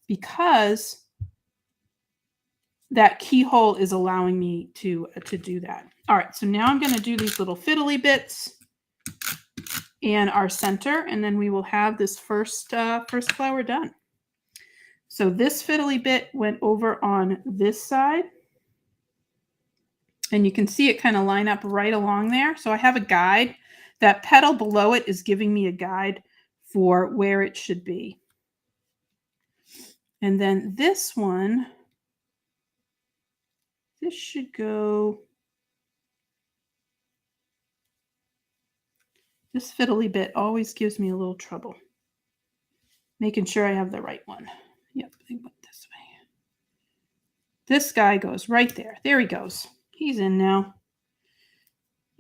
A: because that keyhole is allowing me to do that. All right, so now I'm going to do these little fiddly bits and our center, and then we will have this first flower done. So this fiddly bit went over on this side, and you can see it kind of line up right along there. So I have a guide. That petal below it is giving me a guide for where it should be. And then this one, this should go, this fiddly bit always gives me a little trouble making sure I have the right one. Yep, I went this way. This guy goes right there. There he goes. He's in now.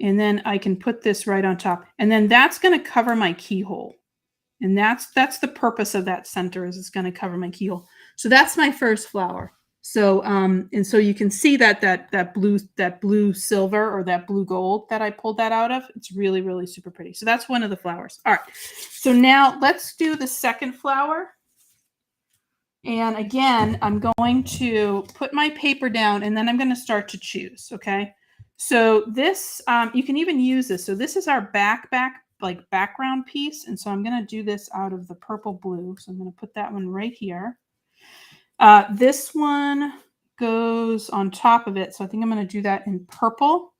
A: And then I can put this right on top. And then that's going to cover my keyhole. And that's the purpose of that center, is it's going to cover my keyhole. So that's my first flower. So and so you can see that blue silver or that blue gold that I pulled that out of. It's really, really super pretty. So that's one of the flowers. All right. So now let's do the second flower. And again, I'm going to put my paper down and then I'm going to start to choose. Okay. So this, you can even use this. So this is our background piece. And so I'm going to do this out of the purple blue. So I'm going to put that one right here. This one goes on top of it. So I think I'm going to do that in purple.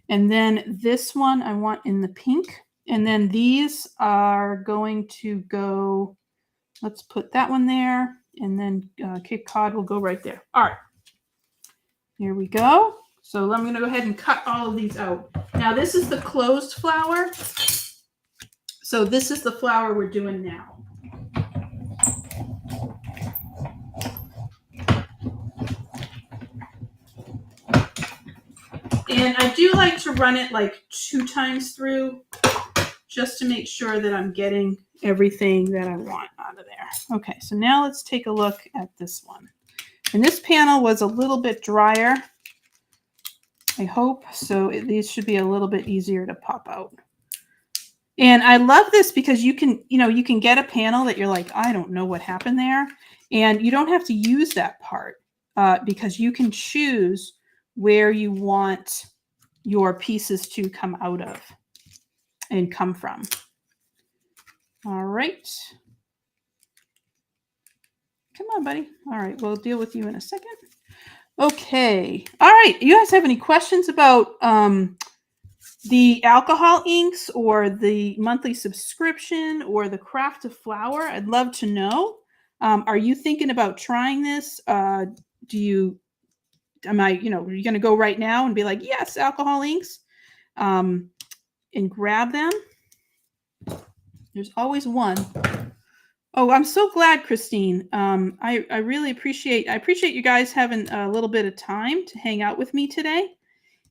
A: And then this one I want in the pink. And then these are going to go, let's put that one there. And then Cape Cod will go right there. All right, here we go. So I'm going to go ahead and cut all of these out. Now this is the closed flower. So this is the flower we're doing now. And I do like to run it like 2 times through just to make sure that I'm getting everything that I want out of there. Okay, so now let's take a look at this one. And this panel was a little bit drier, I hope. So these should be a little bit easier to pop out. And I love this because you can get a panel that you're like, I don't know what happened there. And you don't have to use that part because you can choose where you want your pieces to come out of and come from. All right. Come on, buddy. All right, we'll deal with you in a second. Okay. All right. You guys have any questions about the alcohol inks or the monthly subscription or the craft of flower? I'd love to know. Are you thinking about trying this? Are you going to go right now and be like, yes, alcohol inks, and grab them? There's always one. Oh, I'm so glad, Christine. I really appreciate you guys having a little bit of time to hang out with me today.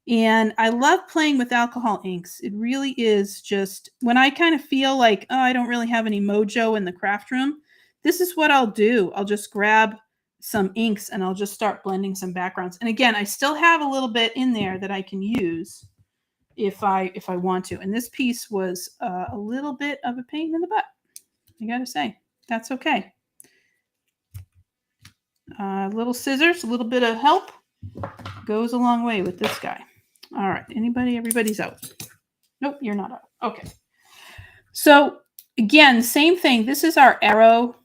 A: And I love playing with alcohol inks. It really is just when I kind of feel like, oh, I don't really have any mojo in the craft room. This is what I'll do. I'll just grab some inks and I'll just start blending some backgrounds. And again, I still have a little bit in there that I can use if I want to. And this piece was a little bit of a pain in the butt, I gotta say. That's okay. Little scissors, a little bit of help goes a long way with this guy. All right, everybody's out. Nope, you're not out. Okay. So again, same thing. This is our arrow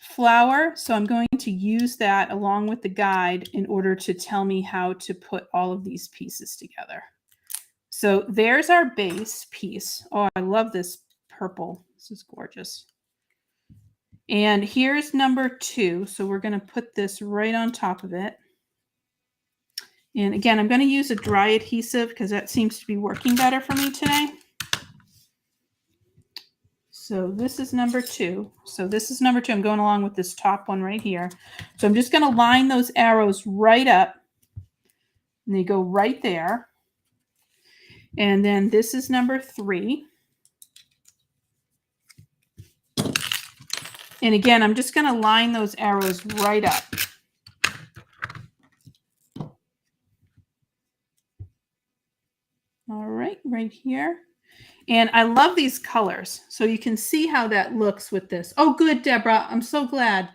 A: flower. So I'm going to use that along with the guide in order to tell me how to put all of these pieces together. So there's our base piece. Oh, I love this purple. This is gorgeous. And here's number 2. So we're going to put this right on top of it. And again, I'm going to use a dry adhesive because that seems to be working better for me today. So this is number 2. So this is number 2. I'm going along with this top one right here. So I'm just going to line those arrows right up. And they go right there. And then this is number 3. And again, I'm just going to line those arrows right up. All right, right here. And I love these colors. So you can see how that looks with this. Oh, good, Deborah. I'm so glad.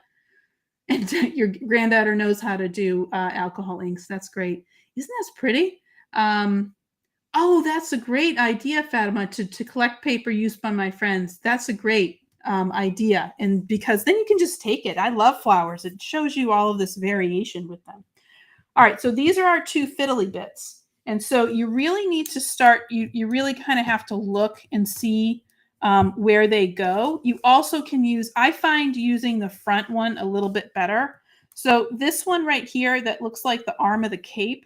A: And your granddaughter knows how to do alcohol inks. That's great. Isn't that pretty? Oh, that's a great idea, Fatima, to collect paper used by my friends. That's a great idea. And because then you can just take it. I love flowers. It shows you all of this variation with them. All right, so these are our 2 fiddly bits. And so you really need to start, you really kind of have to look and see where they go. You also can use, I find using the front one a little bit better. So this one right here that looks like the arm of the cape,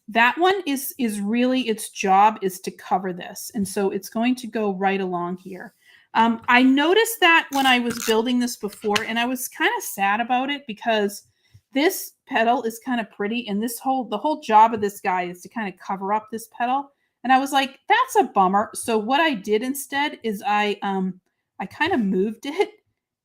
A: that one is really, its job is to cover this. And so it's going to go right along here. I noticed that when I was building this before, and I was kind of sad about it because this petal is kind of pretty, and the whole job of this guy is to kind of cover up this petal. And I was like, that's a bummer. So what I did instead is I kind of moved it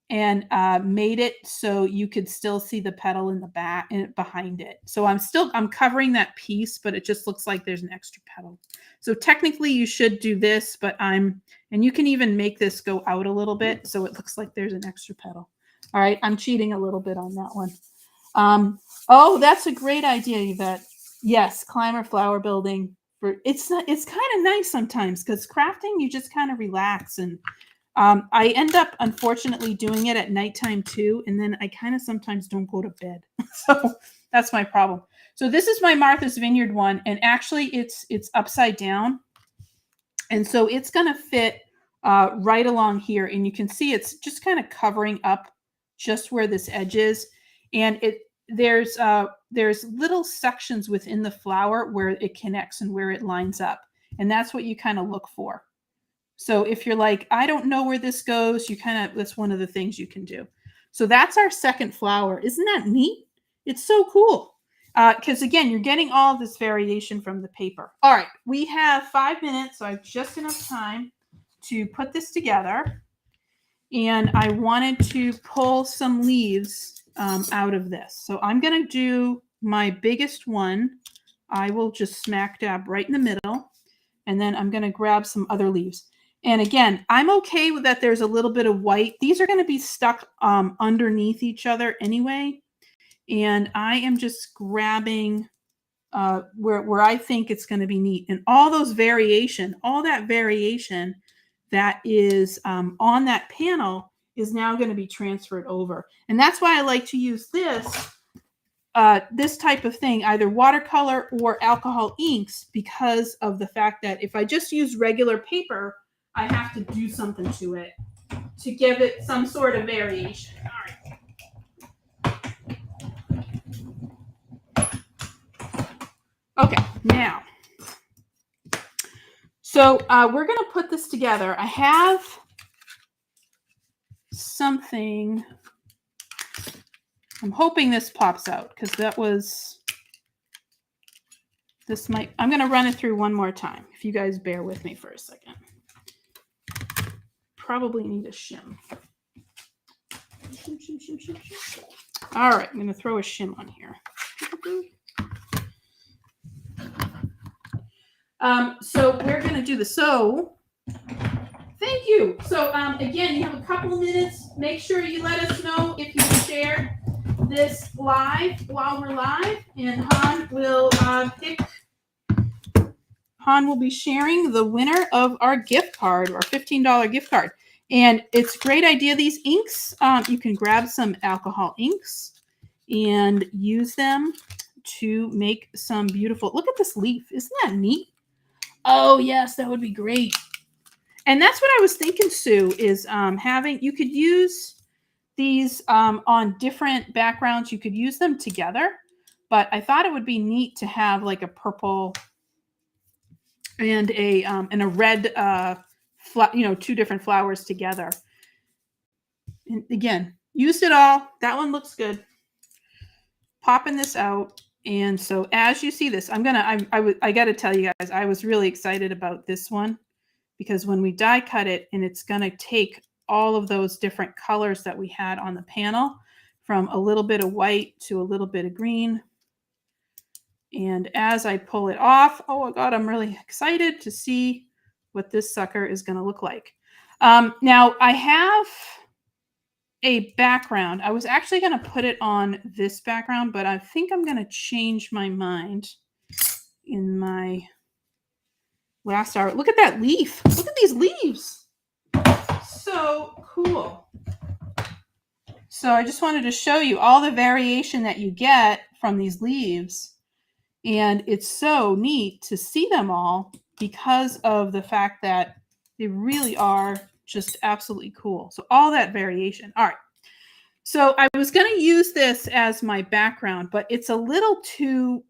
A: and made it so you could still see the petal in the back and behind it. So I'm covering that piece, but it just looks like there's an extra petal. So technically you should do this, and you can even make this go out a little bit so it looks like there's an extra petal. All right, I'm cheating a little bit on that one. Oh, that's a great idea, Yvette. Yes, climber flower building. It's kind of nice sometimes because crafting, you just kind of relax. And I end up, unfortunately, doing it at nighttime too. And then I kind of sometimes don't go to bed. So that's my problem. So this is my Martha's Vineyard one. And actually, it's upside down. And so it's going to fit right along here. And you can see it's just kind of covering up just where this edge is. And there's little sections within the flower where it connects and where it lines up. And that's what you kind of look for. So if you're like, I don't know where this goes, that's one of the things you can do. So that's our second flower. Isn't that neat? It's so cool. Because again, you're getting all of this variation from the paper. All right, we have 5 minutes, so I have just enough time to put this together. And I wanted to pull some leaves out of this. So I'm going to do my biggest one. I will just smack dab right in the middle. And then I'm going to grab some other leaves. And again, I'm okay with that. There's a little bit of white. These are going to be stuck underneath each other anyway. And I am just grabbing where I think it's going to be neat. And all that variation that is on that panel is now going to be transferred over. And that's why I like to use this type of thing, either watercolor or alcohol inks, because of the fact that if I just use regular paper, I have to do something to it to give it some sort of variation. All right. Okay, now, so we're going to put this together. I have something. I'm hoping this pops out because I'm going to run it through one more time. If you guys bear with me for a second. Probably need a shim. All right, I'm going to throw a shim on here. So we're going to do the thank you. So again, you have a couple of minutes. Make sure you let us know if you shared this live while we're live, and Han will be sharing the winner of our gift card, our $15 gift card. And it's a great idea. These inks, you can grab some alcohol inks and use them to make some beautiful, look at this leaf. Isn't that neat? Oh yes, that would be great. And that's what I was thinking, Sue, is you could use these on different backgrounds. You could use them together, but I thought it would be neat to have like a purple and a red, two different flowers together. And again, used it all. That one looks good. Popping this out. And so as you see this, I got to tell you guys, I was really excited about this one because when we die cut it, and it's going to take all of those different colors that we had on the panel, from a little bit of white to a little bit of green. And as I pull it off, oh my God, I'm really excited to see what this sucker is going to look like. Now I have a background. I was actually going to put it on this background, but I think I'm going to change my mind in my last hour. Look at that leaf. Look at these leaves. So cool. So I just wanted to show you all the variation that you get from these leaves. And it's so neat to see them all because of the fact that they really are just absolutely cool. So all that variation. All right. So I was going to use this as my background, but it's a little too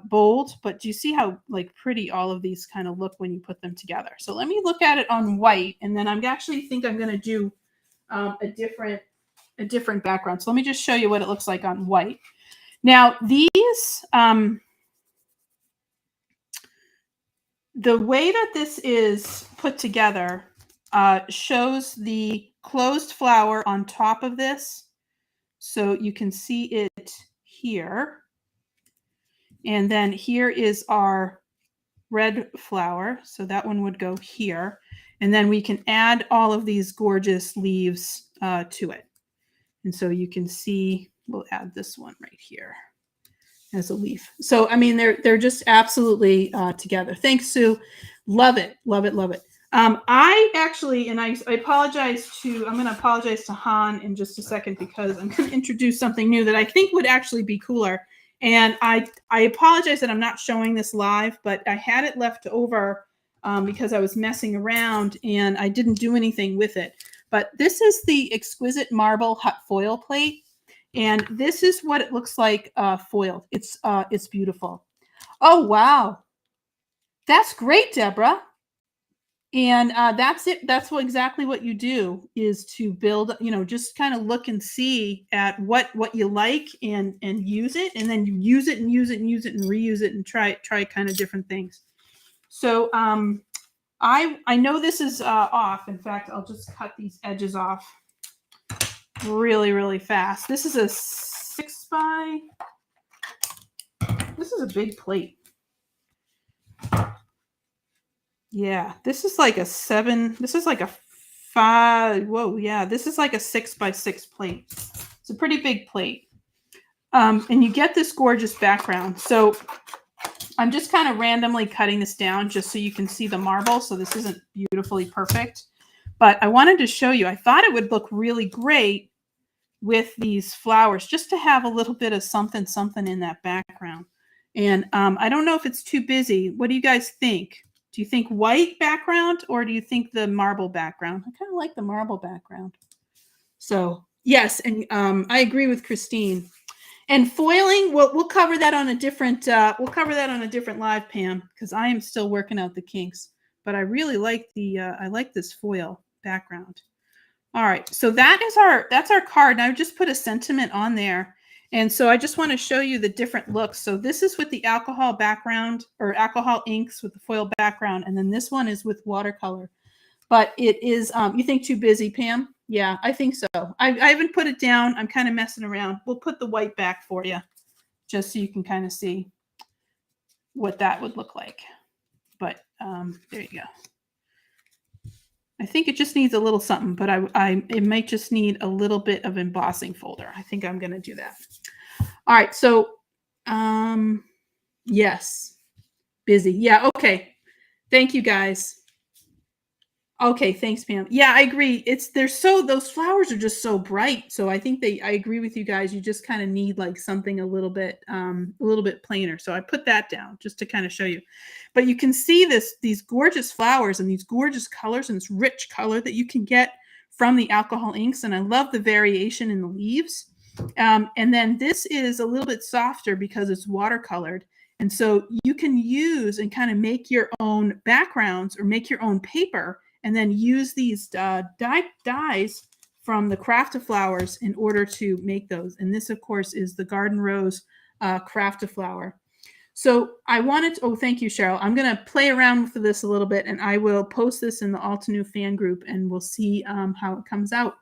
A: bold. But do you see how pretty all of these kind of look when you put them together? So let me look at it on white, and then I'm actually think I'm going to do a different background. So let me just show you what it looks like on white. Now these, the way that this is put together shows the closed flower on top of this. So you can see it here. And then here is our red flower. So that one would go here. And then we can add all of these gorgeous leaves to it. And so you can see, we'll add this one right here as a leaf. So, I mean, they're just absolutely together. Thanks, Sue. Love it, love it, love it. I actually, and I apologize to, I'm going to apologize to Han in just a second because I'm going to introduce something new that I think would actually be cooler. And I apologize that I'm not showing this live, but I had it left over because I was messing around and I didn't do anything with it. But this is the Exquisite Marble Hut Foil Plate. And this is what it looks like foiled. It's beautiful. Oh, wow. That's great, Deborah. And that's it. That's exactly what you do is to build, you know, just kind of look and see at what you like and use it. And then you use it and use it and use it and reuse it and try kind of different things. So I know this is off. In fact, I'll just cut these edges off really, really fast. This is a 6x. This is a big plate. Yeah, this is like a 7. This is like a 5. Whoa, yeah, this is like a 6x6 plate. It's a pretty big plate. And you get this gorgeous background. So I'm just kind of randomly cutting this down just so you can see the marble. So this isn't beautifully perfect. But I wanted to show you. I thought it would look really great with these flowers just to have a little bit of something in that background. And I don't know if it's too busy. What do you guys think? Do you think white background or do you think the marble background? I kind of like the marble background. So yes, and I agree with Christine. And foiling, we'll cover that on a different live, Pam, because I am still working out the kinks. But I really like I like this foil background. All right, so that's our card. And I just put a sentiment on there. And so I just want to show you the different looks. So this is with the alcohol background or alcohol inks with the foil background. And then this one is with watercolor. But it is, you think too busy, Pam? Yeah, I think so. I haven't put it down. I'm kind of messing around. We'll put the white back for you just so you can kind of see what that would look like. But there you go. I think it just needs a little something, but it might just need a little bit of embossing folder. I think I'm going to do that. All right. So, yes, busy. Yeah. Okay. Thank you guys. Okay. Thanks, Pam. Yeah, I agree. Those flowers are just so bright. So I think I agree with you guys. You just kind of need like something a little bit plainer. So I put that down just to kind of show you. But you can see these gorgeous flowers and these gorgeous colors and this rich color that you can get from the alcohol inks. And I love the variation in the leaves. And then this is a little bit softer because it's watercolored. And so you can use and kind of make your own backgrounds or make your own paper and then use these dyes from the Craft-A-Flowers in order to make those. And this, of course, is the Garden Rose Craft-A-Flower. So I wanted to, thank you, Cheryl. I'm going to play around with this a little bit, and I will post this in the Altenew fan group, and we'll see how it comes out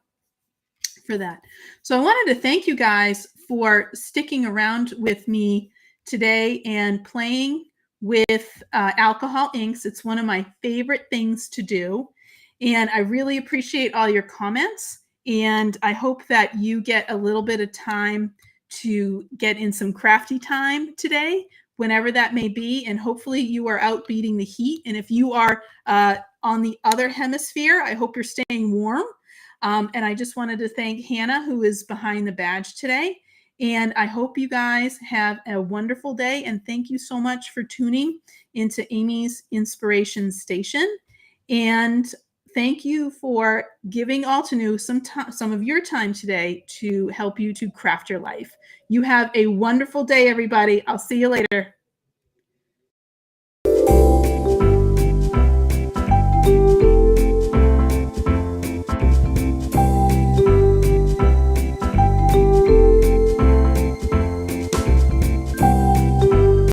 A: for that. So I wanted to thank you guys for sticking around with me today and playing with alcohol inks. It's one of my favorite things to do. And I really appreciate all your comments. And I hope that you get a little bit of time to get in some crafty time today, whenever that may be. And hopefully you are out beating the heat. And if you are on the other hemisphere, I hope you're staying warm. And I just wanted to thank Hannah, who is behind the badge today. And I hope you guys have a wonderful day. And thank you so much for tuning into Amy's Inspiration Station. And thank you for giving Altenew some of your time today to help you to craft your life. You have a wonderful day, everybody. I'll see you later.